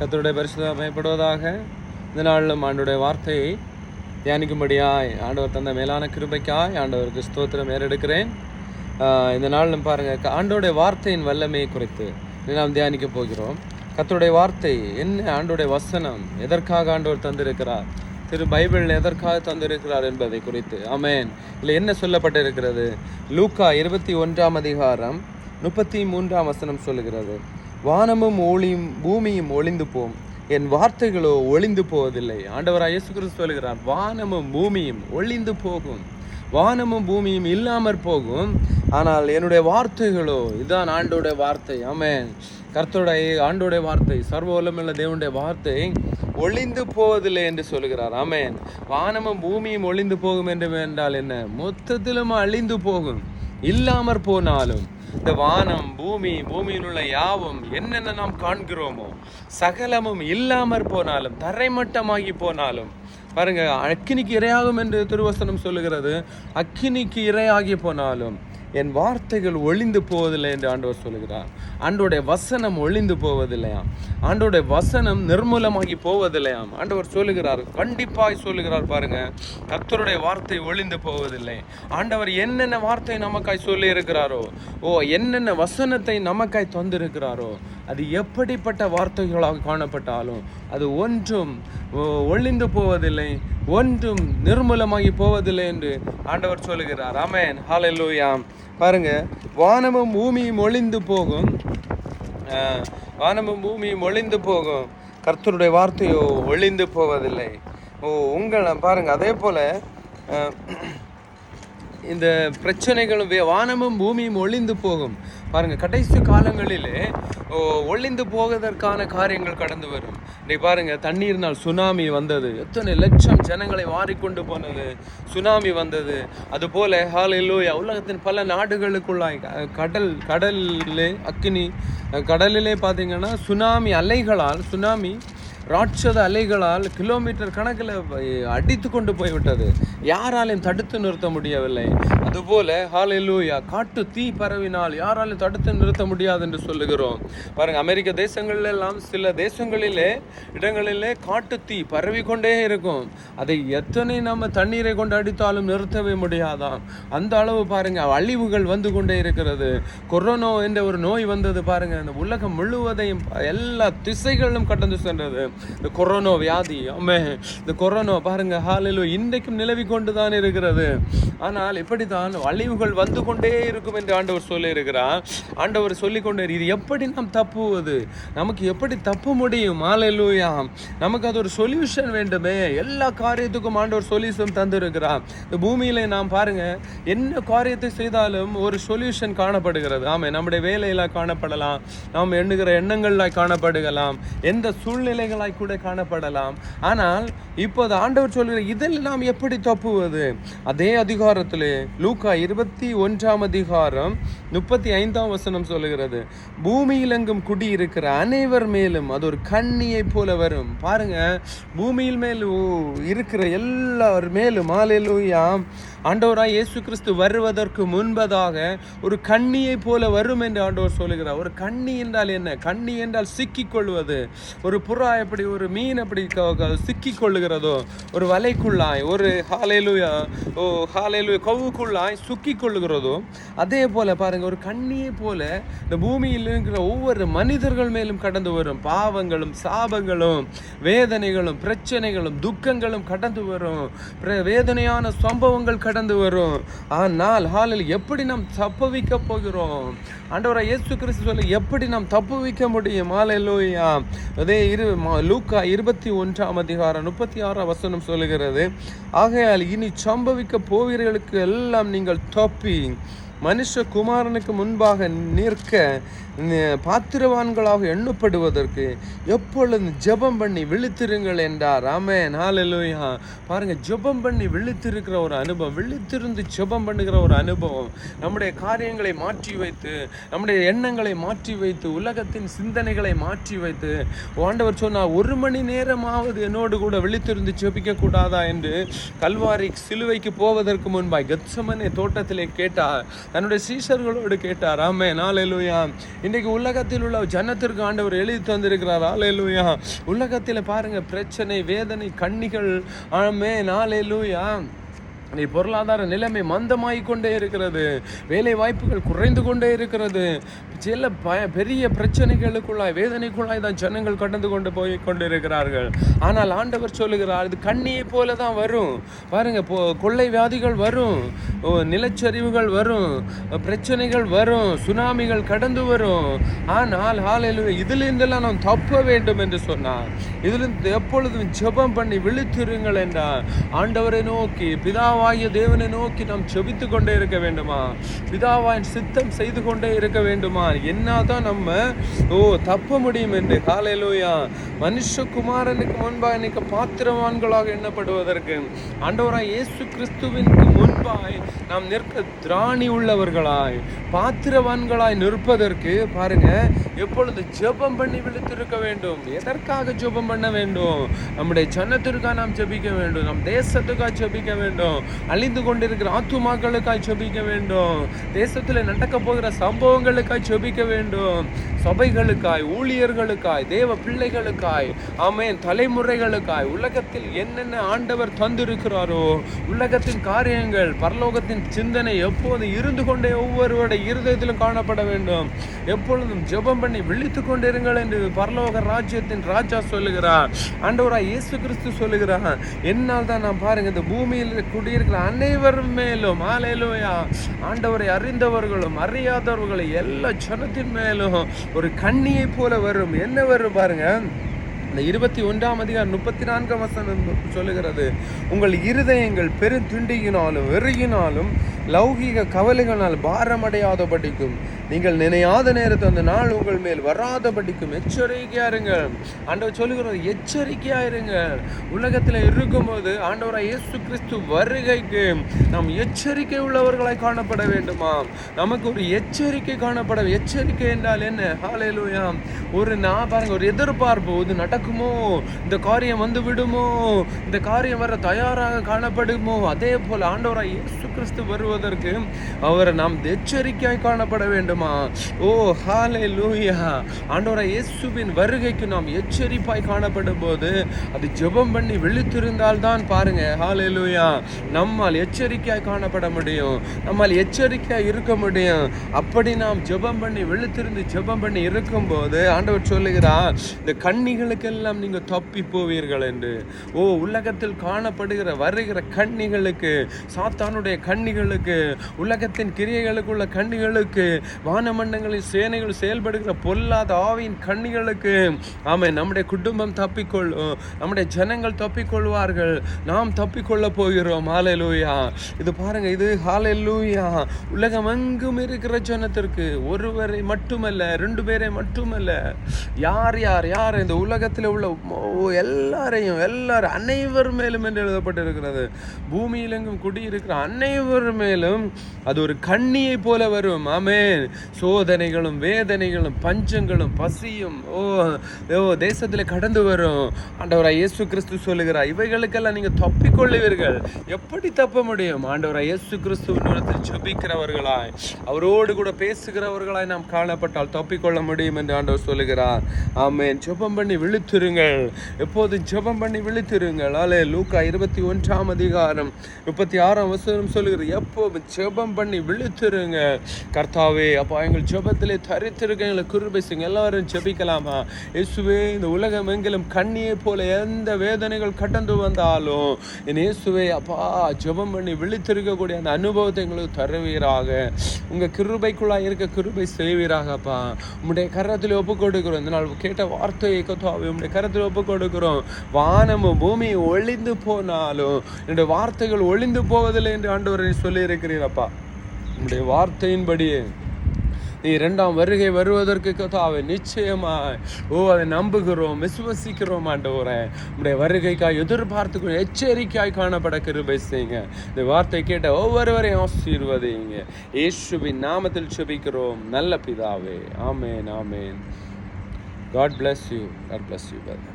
கர்த்தருடைய பரிசுத்தம் பயப்படுவதாக. இந்த நாளிலும் ஆண்டவருடைய வார்த்தையை தியானிக்கும்படியாய் ஆண்டவர் தந்த மேலான கிருபைக்காய் ஆண்டவருக்கு ஸ்தோத்திரம் ஏறெடுக்கிறேன். இந்த நாளிலும் பாருங்கள், ஆண்டவருடைய வார்த்தையின் வல்லமையை குறித்து நாம் தியானிக்க போகிறோம். கர்த்தருடைய வார்த்தை என்ன, ஆண்டவருடைய வசனம் எதற்காக ஆண்டவர் தந்திருக்கிறார், திரு பைபிள் எதற்காக தந்திருக்கிறார் என்பதை குறித்து. ஆமென். இல்லை என்ன சொல்லப்பட்டிருக்கிறது? லூக்கா 21 அதிகாரம் 33 வசனம் சொல்லுகிறது, வானமும் ஒளியும் பூமியும் ஒளிந்து போம், என் வார்த்தைகளோ ஒளிந்து போவதில்லை. ஆண்டவராய் இயேசு கிறிஸ்து சொல்லுகிறார், வானமும் பூமியும் ஒளிந்து போகும், வானமும் பூமியும் இல்லாமற் போகும், ஆனால் என்னுடைய வார்த்தைகளோ, இதுதான் ஆண்டோடைய வார்த்தை. ஆமென். கர்த்தருடைய ஆண்டோடைய வார்த்தை, சர்வ வல்லமையுள்ள தேவனுடைய வார்த்தை ஒளிந்து போவதில்லை என்று சொல்லுகிறார். ஆமென். வானமும் பூமியும் ஒளிந்து போகும் என்று என்றால் என்ன? மொத்தத்திலும் அழிந்து போகும். இல்லாமற் போனாலும் இந்த வானம் பூமியில் உள்ள யாவும் என்னென்ன நாம் காண்கிறோமோ சகலமும் இல்லாமற் போனாலும், தரைமட்டமாகி போனாலும், பாருங்க, அக்கினிக்கு இரையாகும் என்று திருவசனம் சொல்லுகிறது. அக்கினிக்கு இரையாகி போனாலும் என் வார்த்தைகள் ஒளிந்து போவதில்லை என்று ஆண்டவர் சொல்லுகிறார். ஆண்டோடைய வசனம் ஒளிந்து போவதில்லையாம். ஆண்டோடைய வசனம் நிர்மூலமாகி போவதில்லையாம். ஆண்டவர் சொல்லுகிறார், கண்டிப்பாய் சொல்லுகிறார். பாருங்க, கர்த்தருடைய வார்த்தை ஒளிந்து போவதில்லை. ஆண்டவர் என்னென்ன வார்த்தை நமக்காய் சொல்லி இருக்கிறாரோ, என்னென்ன வசனத்தை நமக்காய் தந்திருக்கிறாரோ, அது எப்படிப்பட்ட வார்த்தைகளாக காணப்பட்டாலும் அது ஒன்றும் ஒளிந்து போவதில்லை, ஒன்றும் நிர்மூலமாகி போவதில்லை என்று ஆண்டவர் சொல்லுகிறார். ஆமென். ஹல்லேலூயா. பாருங்க, வானமும் பூமியும் ஒளிந்து போகும், வானமும் பூமியும் ஒளிந்து போகும், கர்த்தருடைய வார்த்தையோ ஒளிந்து போவதில்லை. உங்களை பாருங்க, அதே போல இந்த பிரச்சனைகளும் வானமும் பூமியும் ஒளிந்து போகும். பாருங்க, கடைசி காலங்களிலே ஒளிந்து போவதற்கான காரியங்கள் கடந்து வரும். இன்னைக்கு பாருங்க, தண்ணீர்னால் சுனாமி வந்தது, எத்தனை லட்சம் ஜனங்களை வாரிக்கொண்டு போனது, சுனாமி வந்தது. அதுபோல ஹல்லேலூயா, உலகத்தின் பல நாடுகளுக்குள்ளாய் கடலிலே அக்கினி, கடலிலே பார்த்தீங்கன்னா சுனாமி அலைகளால், சுனாமி ராட்சத அலைகளால் கிலோமீட்டர் கணக்கில் அடித்து கொண்டு போய்விட்டது. யாராலையும் தடுத்து நிறுத்த முடியவில்லை. அதுபோல ஹல்லேலூயா, காட்டு தீ பரவினால் யாராலையும் தடுத்து நிறுத்த முடியாது என்று சொல்லுகிறோம். பாருங்க, அமெரிக்க தேசங்களிலெல்லாம் சில தேசங்களிலே இடங்களிலே காட்டு தீ பரவி கொண்டே இருக்கும். அதை எத்தனை நம்ம தண்ணீரை கொண்டு அடித்தாலும் நிறுத்தவே முடியாதாம். அந்த அளவு பாருங்க, அழிவுகள் வந்து கொண்டே இருக்கிறது. கொரோனா என்ற ஒரு நோய் வந்தது. பாருங்க, இந்த உலகம் முழுவதையும் எல்லா திசைகளிலும் கடந்து சென்றது இந்த கொரோனா வியாதி. இந்த கொரோனா பாருங்க, ஹல்லேலூயா, இன்றைக்கும் நிலவி கொண்டுதான் இருக்கிறது. ஆனால் இப்படித்தான் அழிவுகள் வந்து கொண்டே இருக்கும் என்று ஆண்டவர் சொல்லி இருக்கிறார். ஆண்டவர் சொல்லிக்கொண்டே, இது எப்படி நாம் தப்புவது, நமக்கு எப்படி தப்ப முடியும்? ஹல்லேலூயா. நமக்கு அது ஒரு சொல்யூஷன் வேண்டுமே. எல்லா காரியத்துக்கும் ஆண்டவர் சொல்யூஷன் தந்திருக்கிறார். இந்த பூமியில நாம் பாருங்க, என்ன காரியத்தை செய்தாலும் ஒரு சொல்யூஷன் காணப்படுகிறது. நம்முடைய வேலையில காணப்படலாம், நாம் எண்ணுகிற எண்ணங்கள்ல காணப்படுகலாம், எந்த சூழ்நிலைகளாய் கூட காணப்படலாம். ஆனால் இப்போது ஆண்டவர் சொல்கிற, இதில் நாம் எப்படி தப்புவது? அதே அதிகாரத்திலே லூக்கா 21 அதிகாரம் 35 வசனம் சொல்லுகிறது, பூமியிலெங்கும் குடியிருக்கிற அனைவர் மேலும் அது ஒரு கண்ணியை போல வரும். பாருங்க, பூமியில் மேல் இருக்கிற எல்லார் மேலும் ஹல்லேலூயா, ஆண்டவராய் இயேசு கிறிஸ்து வருவதற்கு முன்பதாக ஒரு கண்ணியை போல வரும் என்று ஆண்டவர் சொல்லுகிறார். ஒரு கண்ணி என்றால் என்ன? கண்ணி என்றால் சிக்கிக் கொள்வது. ஒரு புறா எப்படி, ஒரு மீன் எப்படி சிக்கிக் கொள்ளுகிறதோ, ஒரு வலைக்குள்ளாய், ஒரு ஹல்லேலூயா கவுக்குள்ளாய் சுக்கிக் கொள்ளுகிறதோ, அதே போல பாருங்க, ஒரு கண்ணியை போல இந்த பூமியில் இருக்கிற ஒவ்வொரு மனிதர்கள் மேலும் கடந்து வரும். பாவங்களும் சாபங்களும் வேதனைகளும் பிரச்சனைகளும் துக்கங்களும் கடந்து வரும். வேதனையான சம்பவங்கள் கடந்து வரும். ஆனால் எப்படி நாம் தப்புவிக்க போகிறோம்? ஆண்டவராய் இயேசு கிறிஸ்து சொல்ல, எப்படி நாம் தப்புவிக்க முடியும்? ஹல்லேலூயா. அதே லூக்கா 21 அதிகாரம் 36 வசனம் சொல்லுகிறது, ஆகையால் இனி சம்பவிக்க போவீர்களுக்கு எல்லாம் நீங்கள் தப்பி மனுஷகுமாரனுக்கு முன்பாக நிற்க பாத்திரவான்களாக எண்ணப்படுவதற்கு எப்பொழுது ஜெபம் பண்ணி விழித்திருங்கள் என்றார். ஆமென். ஹல்லேலூயா. பாருங்க, ஜெபம் பண்ணி விழித்திருக்கிற ஒரு அனுபவம், விழித்திருந்து ஜெபம் பண்ணுகிற ஒரு அனுபவம், நம்முடைய காரியங்களை மாற்றி வைத்து, நம்முடைய எண்ணங்களை மாற்றி வைத்து, உலகத்தின் சிந்தனைகளை மாற்றி வைத்து, ஆண்டவர் சொன்னார், 1 மணி நேரமாவது என்னோடு கூட விழித்திருந்து ஜெபிக்க கூடாதா என்று கல்வாரி சிலுவைக்கு போவதற்கு முன்பாய் கெத்செமனே தோட்டத்திலே கேட்டார். தன்னுடைய சீஷர்களோடு கேட்டார். ஆமென், ஹல்லேலூயா. இன்றைக்கு உலகத்தில் உள்ள ஜனத்திற்கு ஆண்டவர் எழுதி தந்திருக்கிறார். ஹல்லேலூயா. உலகத்தில் பாருங்க, பிரச்சனை, வேதனை, கண்ணிகள். ஆமென், ஹல்லேலூயா. பொருளாதார நிலைமை மந்தமாகி கொண்டே இருக்கிறது. வேலை வாய்ப்புகள் குறைந்து கொண்டே இருக்கிறது. சில பெரிய பிரச்சனைகளுக்குள்ளாய், வேதனைக்குள்ளாய் தான் ஜனங்கள் கடந்து கொண்டு போய் கொண்டிருக்கிறார்கள். ஆனால் ஆண்டவர் சொல்லுகிறார், இது கண்ணியை போல தான் வரும். பாருங்க, கொள்ளை வியாதிகள் வரும், நிலச்சரிவுகள் வரும், பிரச்சனைகள் வரும், சுனாமிகள் கடந்து வரும். ஆனால் ஹல்லேலூயா, இதிலிருந்தெல்லாம் நாம் தப்ப வேண்டும் என்று சொன்னார். இதிலிருந்து எப்பொழுதும் ஜெபம் பண்ணி விழித்திருங்கள் என்றார். ஆண்டவரை நோக்கி, பிதாவாகிய தேவனை நோக்கி நாம் ஜெபித்து கொண்டே இருக்க வேண்டுமா? பிதாவாயின் சித்தம் செய்து கொண்டே இருக்க வேண்டுமா? என்னதான் நம்ம தப்ப முடியும் என்று. ஹல்லேலூயா. மனுஷகுமாரனுக்கு முன்பாக இன்னைக்கு பாத்திரவான்களாக எண்ணப்படுவதற்கு, ஆண்டவராய் இயேசு கிறிஸ்துவிற்கு முன்பாய் நாம் நிற்க திராணி உள்ளவர்களாய், பாத்திரவான்களாய் நிற்பதற்கு பாருங்க, எப்பொழுது ஜெபம் பண்ணி விழித்திருக்க வேண்டும். எதற்காக ஜெபம் பண்ண வேண்டும்? நம்முடைய ஜனத்திற்காக நாம் ஜெபிக்க வேண்டும். நம் தேசத்துக்காக ஜெபிக்க வேண்டும். அழிந்து கொண்டிருக்கிற ஆத்துமாக்களுக்காக ஜெபிக்க வேண்டும். தேசத்தில் நடக்க போகிற சம்பவங்களுக்காக ஜெபிக்க வேண்டும். சபைகளுக்காய், ஊழியர்களுக்காய், தேவ பிள்ளைகளுக்காய், ஆமென், தலைமுறைகளுக்காய், உலகத்தில் என்னென்ன ஆண்டவர் தந்திருக்கிறாரோ உலகத்தின் காரியங்கள், பரலோகத்தின் சிந்தனை எப்போது இருந்து கொண்டே ஒவ்வொருவருடைய இருதயத்திலும் காணப்பட வேண்டும். எப்பொழுதும் ஜெபம் பண்ணி விழித்து கொண்டிருங்கள் என்று பரலோக ராஜ்யத்தின் ராஜா சொல்லுகிறார். ஆண்டவராய் இயேசு கிறிஸ்து சொல்லுகிறார். என்னால் தான் நான் பாருங்க, இந்த பூமியில் குடியிருக்கிற அனைவரும் மேலும், ஹல்லேலூயா, ஆண்டவரை அறிந்தவர்களும் அறியாதவர்களும் எல்லா ஜனத்தின் மேலும் ஒரு கண்ணியை போல வரும். என்ன வரும் பாருங்க, இந்த 21ஆம் அதிகாரம் 34ஆம் வசனம் சொல்லுகிறது, உங்கள் இருதயங்கள் பெருந்துண்டியினாலும் வெறியினாலும் லௌகீக கவலைகளால் பாரமடையாத படிக்கும், நீங்கள் நினையாத நேரத்தை அந்த நாள் உங்கள் மேல் வராத படிக்கும் எச்சரிக்கையா இருங்கள். ஆண்டவர் சொல்லுகிறது, எச்சரிக்கையா இருங்கள். உலகத்தில் இருக்கும்போது ஆண்டவராய் இயேசு கிறிஸ்து வருகைக்கு நாம் எச்சரிக்கை உள்ளவர்களாய் காணப்பட வேண்டுமா? நமக்கு ஒரு எச்சரிக்கை காணப்பட. எச்சரிக்கை என்றால் என்ன? ஹல்லேலூயா. பாருங்க, ஒரு எதிர்பார்ப்பு, இது நடக்குமோ, இந்த காரியம் வந்து விடுமோ, இந்த காரியம் வர தயாராக காணப்படுமோ. அதே போல ஆண்டவராய் இயேசு கிறிஸ்து வருவதற்கு அவரை நாம் எச்சரிக்கையாய் காணப்பட வேண்டுமா? ஓ ஹல்லேலூயா. ஆண்டவராய் இயேசுவின் வருகைக்கு நாம் எச்சரிப்பாய் காணப்படும் போது அது ஜெபம் பண்ணி விழித்திருந்தால் தான் பாருங்க, ஹல்லேலூயா, நம்மால் எச்சரிக்கையாய் காணப்பட முடியும். நம்மால் எச்சரிக்கையாய் இருக்க முடியும். அப்படி நாம் ஜெபம் பண்ணி விழித்திருந்து ஜெபம் பண்ணி இருக்கும்போது ஆண்டவர் சொல்லுகிறார், இந்த கண்ணிகளுக்கெல்லாம் நீங்க தப்பி போவீர்கள் என்று. உலகத்தில் காணப்படுகிற வருகிற கண்ணிகளுக்கு, சாத்தானுடைய கண்ணிகளுக்கு, உலகத்தின் கிரியைகளுக்குள்ள கண்ணிகளுக்கு, வானமண்டங்களின் சேனைகள் செயல்படுகிற பொல்லாத ஆவியின் கண்ணிகளுக்கு, ஆமென், நம்முடைய குடும்பம் தப்பிக்கொள்ளும், நம்முடைய ஜனங்கள் தப்பிக்கொள்வார்கள், நாம் தப்பிக்கொள்ள போகிறோம். ஹல்லேலூயா. இது பாருங்க, இது ஹல்லேலூயா, உலகம் எங்கும் இருக்கிற ஜனத்திற்கு, ஒருவரை மட்டுமல்ல, 2 பேரை மட்டுமல்ல, யார் யார் யார் இந்த உலகத்தில் உள்ள எல்லாரையும், எல்லாரும், அனைவர் மேலும் என்று எழுதப்பட்டிருக்கிறது. பூமியில் எங்கும் குடியிருக்கிற அனைவர் மேலும் அது ஒரு கண்ணியை போல வரும். ஆமென். சோதனைகளும் வேதனைகளும் பஞ்சங்களும் பசியும் தேசத்தில் கடந்து வரும். ஆண்டவராய் இயேசு கிறிஸ்து சொல்லுகிறார், இவைகளுக்கெல்லாம் நீங்க தப்பிக்கொள்ளுவீர்கள். எப்படி தப்ப முடியும்? ஆண்டவராய் இயேசு கிறிஸ்துவினிடத்தில் ஜெபிக்கிறவர்களாய், அவரோடு கூட பேசுகிறவர்களாய் நாம் காணப்பட்டால் தப்பிக்கொள்ள முடியும் என்று ஆண்டவர் சொல்லுகிறார். ஆமென். ஜெபம் பண்ணி விழித்திருங்கள். எப்போதும் ஜெபம் பண்ணி விழித்திருங்கள். லூக்கா 21ஆம் அதிகாரம் 36ஆம் வசனம் சொல்லுகிறது, எப்போதும் ஜெபம் பண்ணி விழித்திருங்க. கர்த்தாவே, அப்பா, எங்கள் ஜெபத்திலே தரித்திருக்க எங்களை கிருபை செய்யுங்க. எல்லாரும் ஜெபிக்கலாமா? இயேசுவே, இந்த உலகம் எங்கிலும் கண்ணியை போல எந்த வேதனைகள் கடந்து வந்தாலும் என் இயேசுவே, அப்பா, ஜெபம் பண்ணி விழித்திருக்கக்கூடிய அந்த அனுபவத்தை எங்களுக்கு தருவீராக. உங்க கிருபைக்குள்ளாக இருக்க கிருபை செய்வீராக. அப்பா, உம்முடைய கரத்தில் ஒப்பு கொடுக்கிறோம். இந்த நாள் கேட்ட வார்த்தையை கர்த்தாவே உம்முடைய கரத்தில் ஒப்பு கொடுக்கிறோம். வானமும் பூமி ஒளிந்து போனாலும் என்னுடைய வார்த்தைகள் ஒளிந்து போவதில்லை என்று ஆண்டவரை சொல்லி இருக்கிறீரப்பா. உம்முடைய வார்த்தையின்படியே நீ 2ஆம் வருகை வருவதற்கு கர்த்தாவே நிச்சயமாய் அதை நம்புகிறோம், விசுவசிக்கிறோம். ஆண்டவரே, உம்முடைய வருகைக்காய் எதிர்பார்த்துக்கிறோம். எச்சரிக்கையாய் காணப்பட கிருபை செய்யுங்க. இந்த வார்த்தை கேட்ட ஒவ்வொருவரையும் ஆசீர்வதிங்க. இயேசுவின் நாமத்தில் ஜெபிக்கிறோம் நல்ல பிதாவே. ஆமென், ஆமென். God bless you. God bless you, brother.